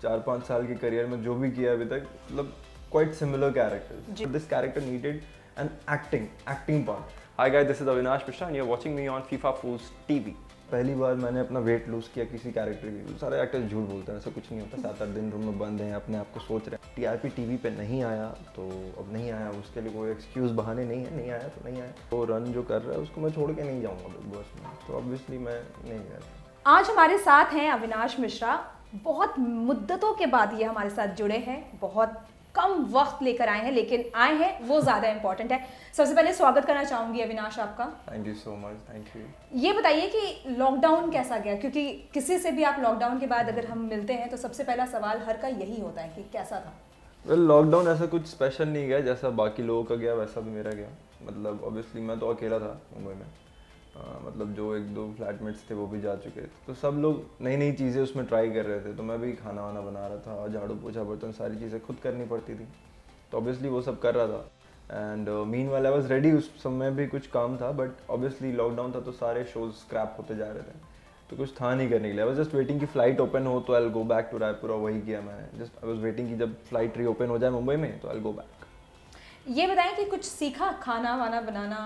4-5 साल के करियर में जो भी किया अभी तक, मतलब quite similar characters. But this character needed an acting part. Hi guys, this is Avinash Mishra and you're watching me on FIFA Fools TV. पहली बार मैंने अपना वेट लूज किया किसी कैरेक्टर की। सारे एक्टर्स झूठ बोलते हैं, ऐसा कुछ नहीं होता। 7-8 दिन रूम में बंद हैं, अपने आप को सोच रहे हैं। टीआरपी टीवी पे नहीं आया तो अब नहीं आया, उसके लिए कोई एक्सक्यूज बहाने नहीं है। नहीं आया तो नहीं आया। तो रन जो कर रहा है उसको मैं छोड़ के नहीं जाऊँगा बिग बॉस में, तो ऑब्वियसली मैं नहीं गया। आज हमारे साथ हैं अविनाश मिश्रा। बहुत मुद्दतों के बाद ये हमारे साथ जुड़े हैं, बहुत कम वक्त लेकर आए हैं, लेकिन आए हैं वो ज़्यादा इम्पोर्टेंट है। सबसे पहले स्वागत करना चाहूँगी अविनाश आपका। Thank you so much, thank you. ये बताइए कि लॉकडाउन कैसा गया, क्योंकि किसी से भी आप लॉकडाउन के बाद अगर हम मिलते हैं तो सबसे पहला सवाल हर का यही होता है कि कैसा था। वेल लॉकडाउन ऐसा कुछ स्पेशल नहीं गया, जैसा बाकी लोगों का गया वैसा भी मेरा गया। मतलब ऑब्वियसली मैं तो अकेला था मुंबई में, मतलब जो 1-2 फ्लैटमेट्स थे वो भी जा चुके थे, तो सब लोग नई नई चीज़ें उसमें ट्राई कर रहे थे। तो मैं भी खाना वाना बना रहा था, झाड़ू पोछा बर्तन सारी चीज़ें खुद करनी पड़ती थी, तो ऑब्वियसली वो सब कर रहा था। And meanwhile I was ready, उस समय भी कुछ काम था, बट ऑब्वियसली लॉकडाउन था तो सारे शोज स्क्रैप होते जा रहे थे, तो कुछ था नहीं करने के लिए। आई वाज जस्ट वेटिंग कि फ्लाइट ओपन हो तो I will go back to Raipur, और वही किया मैंने। जस्ट आई वाज वेटिंग कि जब फ्लाइट री ओपन हो जाए मुंबई में तो आई विल गो बैक। ये बताएं कि कुछ सीखा खाना वाना बनाना,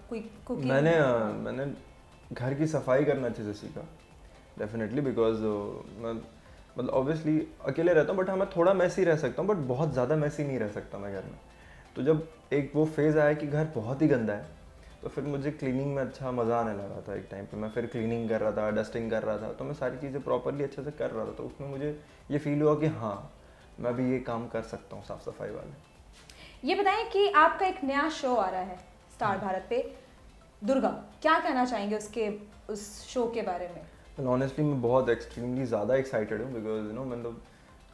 कोई कुकिंग? मैंने घर की सफाई करना अच्छे से सीखा डेफिनेटली, बिकॉज मैं मतलब ऑब्वियसली अकेले रहता हूँ, बट हाँ मैं थोड़ा मैसी रह सकता हूँ, बट बहुत ज़्यादा मैसी नहीं रह सकता मैं घर में। तो जब एक वो फेज़ आया कि घर बहुत ही गंदा है, तो फिर मुझे क्लीनिंग में अच्छा मज़ा आने लगा था। एक टाइम पे मैं फिर क्लीनिंग कर रहा था, डस्टिंग कर रहा था, तो मैं सारी चीज़ें प्रॉपरली अच्छे से कर रहा था। तो उसमें मुझे ये फील हुआ कि हाँ मैं भी ये काम कर सकता हूँ साफ़ सफाई वाले। ये बताएं कि आपका एक नया शो आ रहा है स्टार भारत पे, दुर्गा। क्या कहना चाहेंगे उस शो के बारे में? ऑनेस्टली मैं बहुत एक्सट्रीमली ज़्यादा एक्साइटेड हूँ, बिकॉज यू नो मतलब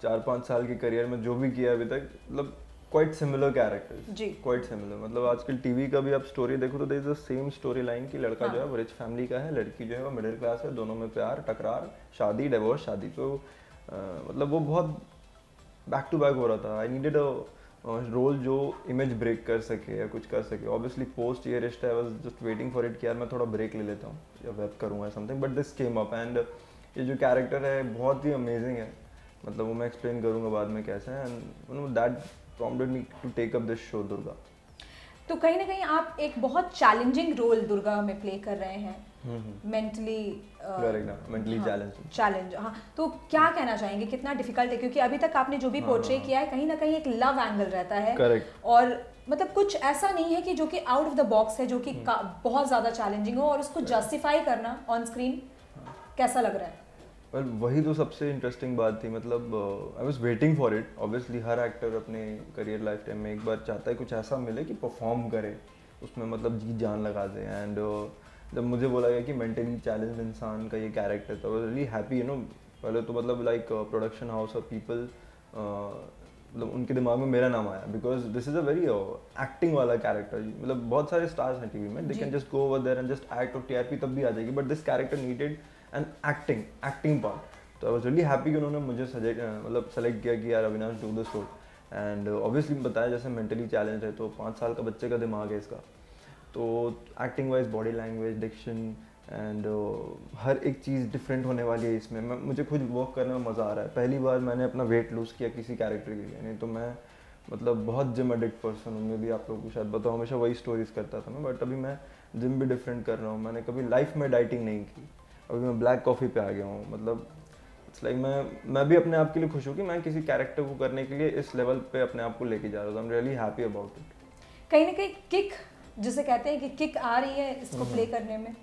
4-5 साल के करियर में जो भी किया अभी तक, मतलब क्वाइट सिमिलर कैरेक्टर्स जी, क्वाइट सिमिलर। मतलब आजकल टीवी का भी आप स्टोरी देखो तो there is the same story line कि लड़का जो है वो रिच फैमिली का है, लड़की जो है वो मिडिल क्लास है, दोनों में प्यार टकरार, शादी, डिवोर्स, शादी। तो मतलब वो बहुत बैक टू बैक हो रहा था। आई नीडेड अ रोल जो इमेज ब्रेक कर सके या कुछ कर सके। ऑब्वियसली पोस्ट ये रिश्ता आई was just waiting for it कि यार मैं थोड़ा ब्रेक ले लेता हूँ या वेब करूँगा something, but this came up. And ये जो कैरेक्टर है बहुत ही अमेजिंग है, मतलब वो मैं एक्सप्लेन करूँगा बाद में कैसे है। And you know that prompted me to take up this show Durga. तो कहीं ना कहीं आप एक बहुत चैलेंजिंग रोल दुर्गा में प्ले कर रहे हैं, मेंटली चैलेंज। हाँ, तो क्या कहना चाहेंगे, कितना डिफिकल्ट है? क्योंकि अभी तक आपने जो भी पोर्ट्रे किया है कहीं ना कहीं एक लव एंगल रहता है। करेक्ट। और मतलब कुछ ऐसा नहीं है कि जो कि आउट ऑफ द बॉक्स है, जो कि बहुत ज़्यादा चैलेंजिंग हो, और उसको जस्टिफाई करना ऑन स्क्रीन कैसा लग रहा है? वेल वही तो सबसे इंटरेस्टिंग बात थी। मतलब I was waiting for it. Obviously her actor अपने करियर लाइफ टाइम में एक बार चाहता है कुछ ऐसा मिले कि परफॉर्म करे, उसमें मतलब जी जान लगा दे। एंड जब मुझे बोला गया कि मेंटली चैलेंज इंसान का ये कैरेक्टर, तो I was really happy. You know पहले तो मतलब लाइक प्रोडक्शन हाउस और पीपल, मतलब उनके दिमाग में मेरा नाम आया, because this is a very acting वाला कैरेक्टर। मतलब बहुत सारे स्टार्स हैं टीवी में, they can just go over there and just act, और टीआरपी तब भी आ जाएगी, but this character needed an acting part. तो आई वाज रियली हैप्पी कि उन्होंने मुझे मतलब सेलेक्ट किया कि यार Avinash do this role. And obviously बताया जैसे मेंटली चैलेंज है, तो 5 साल का बच्चे का दिमाग है इसका, तो acting wise, body language, diction and हर एक चीज़ डिफरेंट होने वाली है इसमें। मुझे खुद वर्क करने में मज़ा आ रहा है। पहली बार मैंने अपना वेट लूज़ किया किसी कैरेक्टर के लिए, नहीं तो मैं मतलब बहुत जिम एडिक्ट पर्सन हूँ। मैं भी आप लोगों को शायद बताऊँ, हमेशा वही स्टोरीज करता था मैं, बट अभी मैं जिम भी डिफरेंट कर रहा हूँ। मैंने कभी लाइफ में डाइटिंग नहीं की, अभी मैं ब्लैक कॉफ़ी पे आ गया हूँ। मतलब इट्स लाइक मैं भी अपने आप के लिए खुश हूँ कि मैं किसी कैरेक्टर को करने के लिए इस लेवल पे अपने आप को लेके जा रहा हूँ। I am really happy about it. कहीं ना कहीं किक जिसे कहते हैं कि किक आ रही है इसको प्ले करने में?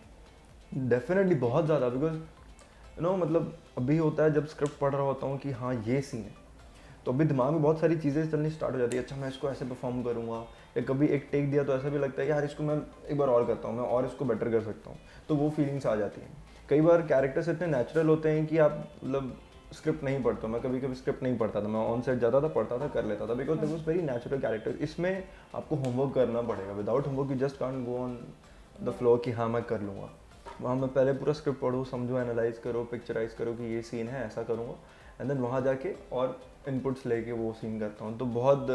डेफिनेटली बहुत ज़्यादा, बिकॉज यू नो मतलब अभी होता है जब स्क्रिप्ट पढ़ रहा होता हूँ कि हाँ ये सीन है, तो अभी दिमाग में बहुत सारी चीज़ें चलनी स्टार्ट हो जाती है। अच्छा मैं इसको ऐसे परफॉर्म करूँगा, या कभी एक टेक दिया तो ऐसा भी लगता है कि यार इसको मैं एक बार और करता हूँ, मैं और इसको बेटर कर सकता हूँ, तो वो फीलिंग्स आ जाती हैं। कई बार कैरेक्टर्स इतने नेचुरल होते हैं कि आप मतलब स्क्रिप्ट नहीं पढ़ते। मैं कभी कभी स्क्रिप्ट नहीं पढ़ता था, मैं ऑन सेट जाता था, पढ़ता था, कर लेता था, because this was very natural character. इसमें आपको होमवर्क करना पड़ेगा। Without homework you just can't go on the flow कि हाँ मैं कर लूँगा। वहाँ मैं पहले पूरा स्क्रिप्ट पढ़ूँ, समझो, एनालाइज करो, पिक्चराइज करो कि ये सीन है, ऐसा करूँगा, एंड देन वहाँ जाके और इनपुट्स लेके वो सीन करता हूँ। तो बहुत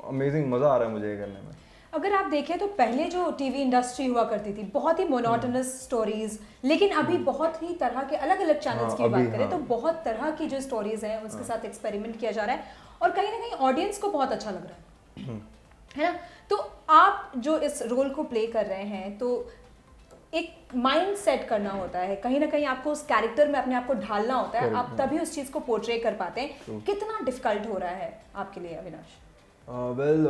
अमेजिंग मज़ा आ रहा है मुझे ये करने में। अगर आप देखें तो पहले जो टीवी इंडस्ट्री हुआ करती थी बहुत ही मोनोटोनस स्टोरीज, लेकिन अभी बहुत ही तरह के अलग अलग चैनल्स की बात करें तो बहुत तरह की जो स्टोरीज हैं उसके साथ एक्सपेरिमेंट किया जा रहा है और कहीं ना कहीं ऑडियंस को बहुत अच्छा लग रहा है ना। तो आप जो इस रोल को प्ले कर रहे हैं तो एक माइंड सेट करना होता है, कहीं ना कहीं आपको उस कैरेक्टर में अपने आप को ढालना होता है, आप तभी उस चीज़ को पोर्ट्रे कर पाते हैं। कितना डिफिकल्ट हो रहा है आपके लिए अविनाश? वेल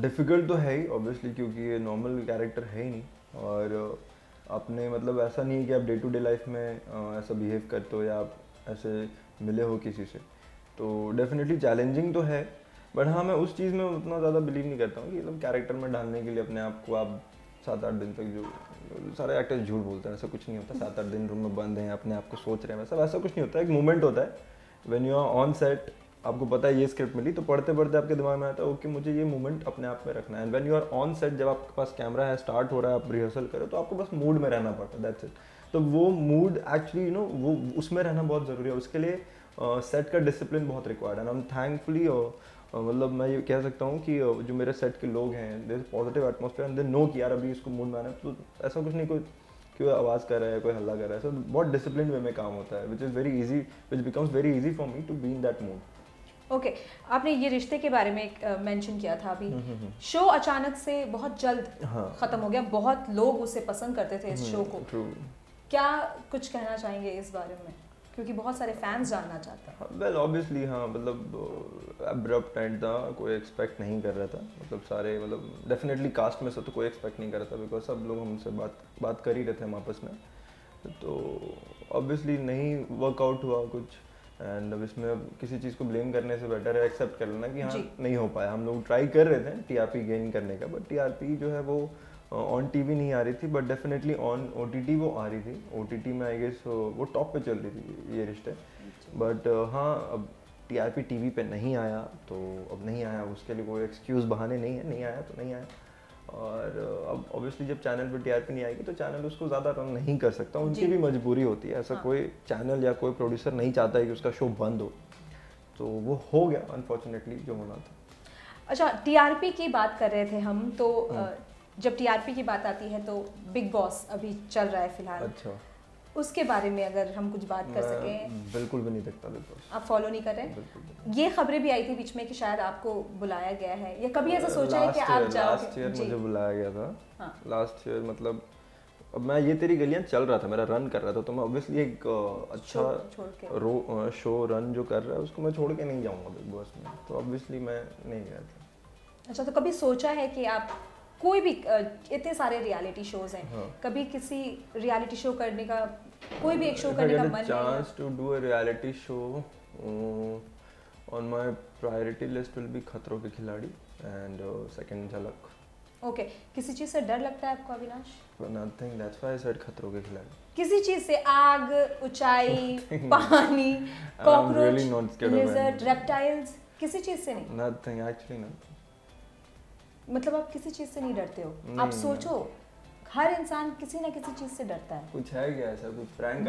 डिफ़िकल्ट तो है ही ऑब्वियसली, क्योंकि ये नॉर्मल कैरेक्टर है ही नहीं और आपने मतलब ऐसा नहीं है कि आप डे टू डे लाइफ में ऐसा बिहेव करते हो या आप ऐसे मिले हो किसी से, तो डेफिनेटली चैलेंजिंग तो है। बट हाँ, मैं उस चीज़ में उतना ज़्यादा बिलीव नहीं करता हूँ कि मतलब कैरेक्टर में डालने के लिए अपने आप को आप 7-8 दिन तक, जो सारे एक्टर्स झूठ बोलते हैं, ऐसा कुछ नहीं होता। 7-8 दिन रूम में बंद हैं, अपने आप को सोच रहे हैं, वैसा कुछ नहीं होता। एक मोमेंट होता है when you are on set, आपको पता है ये स्क्रिप्ट मिली, तो पढ़ते पढ़ते आपके दिमाग में आता है ओके मुझे ये मोमेंट अपने आप में रखना है। And when you are on set, जब आपके पास कैमरा है, स्टार्ट हो रहा है, आप रिहर्सल करो, तो आपको बस मूड में रहना पड़ता है, दैट्स इट। तो वो मूड एक्चुअली यू नो वो उसमें रहना बहुत ज़रूरी है। उसके लिए सेट का डिसिप्लिन बहुत रिक्वायर्ड है। एंड आई एम थैंकफुली मतलब मैं ये कह सकता हूँ कि जो मेरे सेट के लोग हैं, there is positive atmosphere and they know कि यार अभी इसको मूड में आना है, तो ऐसा कुछ नहीं कोई कोई आवाज़ कर रहा है, कोई हल्ला कर रहा है, सो बहुत डिसिप्लिन वे में काम होता है, which is very easy, which becomes very easy for me to be in that mood. Okay, आपने ये रिश्ते के बारे में मेंशन किया था अभी। शो अचानक से बहुत जल्द खत्म हो गया, बहुत लोग उसे पसंद करते थे इस शो को। क्या कुछ कहना चाहेंगे इस बारे में, क्योंकि बहुत सारे फैंस जानना चाहते हैं? वेल ऑब्वियसली हाँ, मतलब अब्रप्ट एंड था, कोई एक्सपेक्ट नहीं कर रहा था। मतलब सारे मतलब डेफिनेटली कास्ट में से तो कोई एक्सपेक्ट नहीं कर रहा था, बिकॉज सब लोग हमसे बात कर ही रहे थे हम आपस में। तो ऑब्वियसली नहीं वर्कआउट हुआ कुछ, एंड अब इसमें अब किसी चीज़ को ब्लेम करने से बेटर है एक्सेप्ट कर लेना कि हाँ नहीं हो पाया। हम लोग ट्राई कर रहे थे टीआरपी गेन करने का, बट टीआरपी जो है वो ऑन टीवी नहीं आ रही थी, बट डेफिनेटली ऑन ओटीटी वो आ रही थी। ओटीटी में आई गेस वो टॉप पे चल रही थी ये रिश्ते। बट हाँ, अब टीआरपी टीवी पे नहीं आया तो अब नहीं आया, उसके लिए कोई एक्सक्यूज़ बहाने नहीं है, नहीं आया तो नहीं आया। और अब ऑब्वियसली जब चैनल पे टीआरपी नहीं आएगी तो चैनल उसको ज़्यादा रन नहीं कर सकता, उनकी भी मजबूरी होती है। ऐसा कोई चैनल या कोई प्रोड्यूसर नहीं चाहता है कि उसका शो बंद हो, तो वो हो गया अनफॉर्चुनेटली जो होना था। अच्छा, टीआरपी की बात कर रहे थे हम, तो जब टीआरपी की बात आती है तो बिग बॉस अभी चल रहा है फिलहाल। अच्छा, उसके बारे में अगर हम कुछ बात कर सकें। बिल्कुल भी नहीं देखता बिग बॉस। आप फॉलो नहीं कर रहे हैं? ये खबरें भी आई थी बीच में कि शायद आपको बुलाया गया है, या कभी ऐसा सोचा है कि आप जाओगे? लास्ट ईयर मुझे बुलाया गया था। लास्ट ईयर मतलब अब मैं ये तेरी गलियां चल रहा था, मेरा रन कर रहा था, तो मैं ऑब्वियसली एक अच्छा शो रन जो कर रहा है उसको मैं छोड़ के नहीं जाऊंगा बिग बॉस में, तो ऑब्वियसली मैं नहीं गया था। अच्छा, तो कभी सोचा है कि आप कोई भी इतने सारे रियलिटी शोज हैं, कभी किसी रियलिटी शो करने का, कोई भी एक शो करने का मन है? Chance to do a reality show on my priority list will be Khatron Ke खिलाड़ी एंड सेकंड झलक। ओके, किसी चीज से डर लगता है आपको Avinash? Nothing, that's why I said खतरों के खिलाड़ी। किसी चीज से? आग, ऊंचाई, पानी, कॉकरोच, लिजर्ड, रेप्टाइल्स, किसी चीज से नहीं? Nothing, actually nothing. मतलब आप किसी चीज से नहीं डरते हो? आप सोचो, हर इंसान किसी ना किसी चीज से डरता है। कुछ है क्या ऐसा, कुछ प्रैंक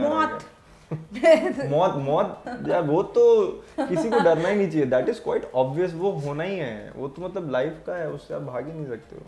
मौत मौत यार, वो तो किसी को डरना ही नहीं चाहिए, दैट इज क्वाइट ऑब्वियस, वो होना ही है, वो तो मतलब लाइफ का है, उससे आप भाग ही नहीं सकते हो।